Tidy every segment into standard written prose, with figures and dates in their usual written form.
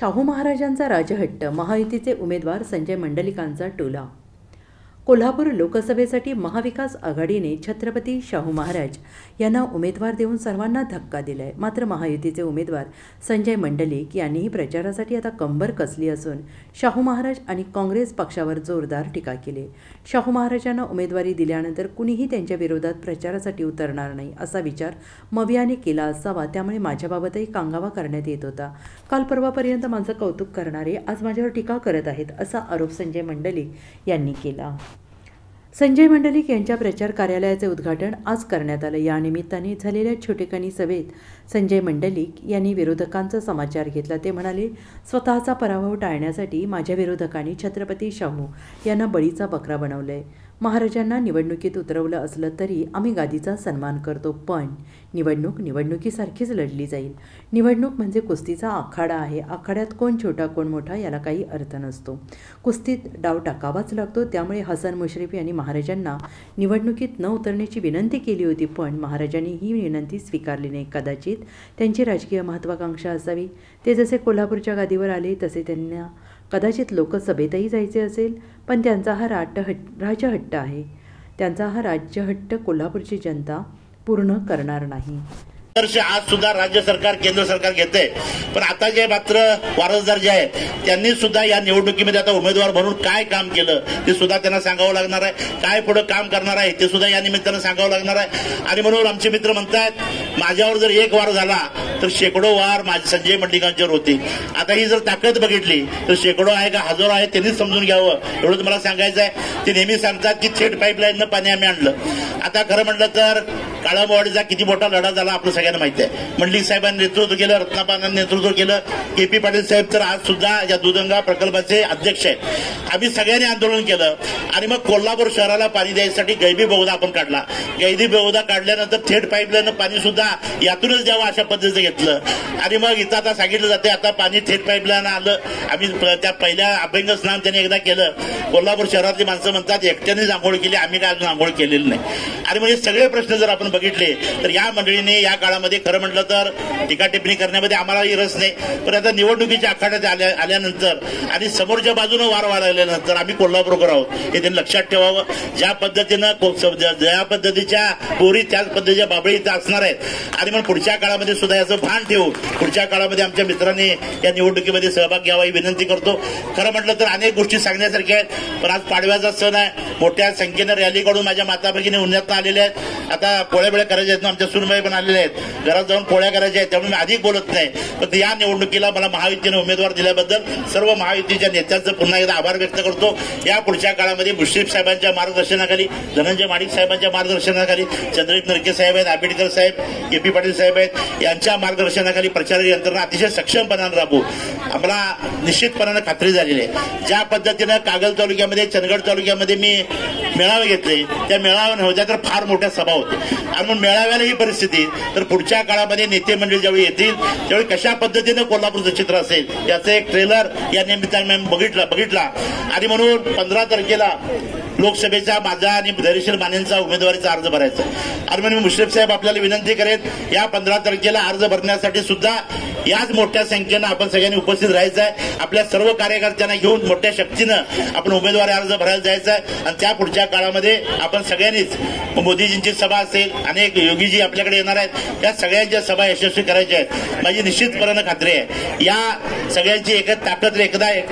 शाहू महाराजांचा राजहट्ट, महायुतीचे उमेदवार संजय मंडलिकांचा टोला। कोल्हापूर लोकसभेसाठी महाविकास आघाडीने छत्रपती शाहू महाराज यांना उमेदवार देऊन सर्वांना धक्का दिलाय। मात्र महायुतीचे उमेदवार संजय मंडलिक यांनीही प्रचारासाठी आता कंबर कसली असून शाहू महाराज आणि काँग्रेस पक्षावर जोरदार टीका केली। शाहू महाराजांना उमेदवारी दिल्यानंतर कुणीही त्यांच्या विरोधात प्रचारासाठी उतरणार नाही असा विचार मवियाने केला असावा, त्यामुळे माझ्याबाबतही कांगावा करण्यात येत होता। काल परवापर्यंत माझं कौतुक करणारे आज माझ्यावर टीका करत आहेत असा आरोप संजय मंडलिक यांनी केला। संजय मंडलिक यांच्या प्रचार कार्यालयाचे उद्घाटन आज करण्यात आलं। या निमित्ताने झालेल्या छोटेखानी सभेत संजय मंडलिक यांनी विरोधकांचा समाचार घेतला। ते म्हणाले, स्वतःचा पराभव टाळण्यासाठी माझ्या विरोधकांनी छत्रपती शाहू यांना बळीचा बकरा बनवलंय। महाराजांना निवडणुकीत उतरवलं असलं तरी आम्ही गादीचा सन्मान करतो, पण निवडणूक निवडणुकीसारखीच लढली जाईल। निवडणूक म्हणजे कुस्तीचा आखाडा आहे। आखाड्यात कोण छोटा कोण मोठा याला काही अर्थ नसतो। कुस्तीत डाव टाकावाच लागतो। त्यामुळे हसन मुश्रीफ यांनी महाराजांना निवडणुकीत न उतरण्याची विनंती केली होती, पण महाराजांनी ही विनंती स्वीकारली नाही। कदाचित त्यांची राजकीय महत्त्वाकांक्षा असावी। ते जसे कोल्हापूरच्या गादीवर आले तसे त्यांना कदाचित लोकसभेतही जायचे असेल, पण त्यांचा हा राजहट्ट आहे। त्यांचा हा राज्यहट्ट कोल्हापूरची जनता पूर्ण करणार नाही। आज सुद्धा राज्य सरकार केंद्र सरकार घेते, पण आता जे मात्र वारसदार जे आहेत त्यांनी सुद्धा या निवडणुकीमध्ये आता उमेदवार म्हणून काय काम केलं ते सुद्धा त्यांना सांगावं लागणार आहे। काय पुढे काम करणार आहे ते सुद्धा या निमित्तानं सांगावं लागणार आहे। आणि म्हणून आमचे मित्र म्हणतात, माझ्यावर जर एक वार झाला तर शेकडो वार संजय मंडलिकांच्यावर होती। आता ही जर ताकद बघितली तर शेकडो आहे का हजारो आहे त्यांनीच समजून घ्यावं, एवढंच मला सांगायचं आहे। ते नेहमी सांगतात की थेट पाईपलाईननं पाणी आम्ही आणलं। आता खरं म्हटलं तर काळाबवाडीचा किती मोठा लढा झाला आपलं सगळ्यांना माहिती आहे। मंडलिक साहेबांनी नेतृत्व केलं, रत्नापानांनी नेतृत्व केलं, के.पी. पाटील साहेब तर आज सुद्धा या दुधगंगा प्रकल्पाचे अध्यक्ष आहेत। आम्ही सगळ्यांनी आंदोलन केलं आणि मग कोल्हापूर शहराला पाणी द्यायसाठी गैबी बोगदा आपण काढला। गैबी बोगदा काढल्यानंतर थेट पाईपलाईन पाणी सुद्धा यातूनच द्यावं अशा पद्धतीचं घेतलं। आणि मग इथं आता सांगितलं जाते आता पाणी थेट पाईपलाईन आलं। आम्ही त्या पहिल्या अभ्यंग स्नान त्यांनी एकदा केलं। कोल्हापूर शहरातली माणसं म्हणतात एकट्यानेच आंघोळ केली, आम्ही काय अजून आंघोळ केलेली नाही। आणि म्हणजे सगळे प्रश्न जर आपण बघितले तर या मंडळीने या काळामध्ये खरं म्हटलं तर टीका टिप्पणी करण्यामध्ये आम्हालाही रस नाही, पण आता निवडणुकीच्या आखाड्यात आल्यानंतर आणि समोरच्या बाजूने वार वाढल्यानंतर आम्ही कोल्हापूरकर आहोत हे त्यांनी लक्षात ठेवावं। ज्या पद्धतीच्या पोरी त्याच पद्धतीच्या बाबळी इथं असणार आहेत। आणि मग पुढच्या काळामध्ये सुद्धा याचं भान ठेवून पुढच्या काळामध्ये आमच्या मित्रांनी या निवडणुकीमध्ये सहभाग घ्यावा ही विनंती करतो। खरं म्हटलं तर अनेक गोष्टी सांगण्यासारख्या आहेत, पण आज पाडव्याचा सण आहे। मोठ्या संख्येनं रॅली काढून माझ्या माता भगिनी उन्हात आलेल्या आहेत। आता पोळ्या करायच्या आहेत, आमच्या सुनबाई पण आलेल्या आहेत, घरात जाऊन पोळ्या करायच्या आहेत, त्यामुळे मी अधिक बोलत नाही। पण या निवडणुकीला मला महायुतीने उमेदवार दिल्याबद्दल सर्व महायुतीच्या नेत्यांचं पुन्हा एकदा आभार व्यक्त करतो। या पुढच्या काळामध्ये मुश्रीफ साहेबांच्या मार्गदर्शनाखाली, धनंजय माडिक साहेबांच्या मार्गदर्शनाखाली, चंद्रजित नरके साहेब आहेत, आंबेडकर साहेब, के.पी. पाटील साहेब आहेत, यांच्या मार्गदर्शनाखाली प्रचार यंत्रणा अतिशय सक्षमपणाने राबवू आम्हाला निश्चितपणाने खात्री झालेली आहे। ज्या पद्धतीनं कागल तालुक्यामध्ये, चंदगड तालुक्यामध्ये मी मेळावे घेतले, त्या मेळाव्या नव्हत्या तर फार मोठ्या सभा होत्या। आणि म्हणून मेळाव्याला ही परिस्थिती, तर पुढच्या काळामध्ये नेते मंडळी ज्यावेळी येतील त्यावेळी कशा पद्धतीनं कोल्हापूरचं चित्र असेल याचं एक ट्रेलर या निमित्ताने बघितला। आणि म्हणून 15 तारखेला लोकसभेचा माझा आणि धैर्यशील मानेंचा उमेदवारीचा अर्ज भरायचा। आणि म्हणून मुश्रीफ साहेब आपल्याला विनंती करेन, या 15 तारखेला अर्ज भरण्यासाठी सुद्धा याच मोठ्या संख्येनं आपण सगळ्यांनी उपस्थित राहायचं आहे। आपल्या सर्व कार्यकर्त्यांना घेऊन मोठ्या शक्तीनं आपण उमेदवारी अर्ज भरायला जायचं आहे। आणि त्या पुढच्या काळामध्ये आपण सगळ्यांनीच मोदीजींची सभा असेल, अनेक योगीजी आपल्याकडे येणार आहेत, या सगळ्यांच्या सभा यशस्वी करायच्या आहेत। माझी निश्चितपणानं खात्री आहे या सगळ्यांची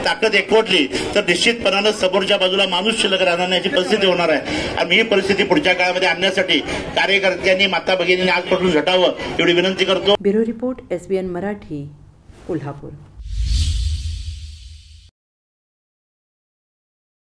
ताकद एकवटली तर निश्चितपणानं समोरच्या बाजूला माणूस शिल्लक राहणार नाही परिस्थिती होणार आहे। आणि ही परिस्थिती पुढच्या काळामध्ये आणण्यासाठी कार्यकर्त्यांनी, माता भगिनींनी आजपासून झटावं एवढी विनंती करतो। Bureau report, SBN Marathi, Kolhapur.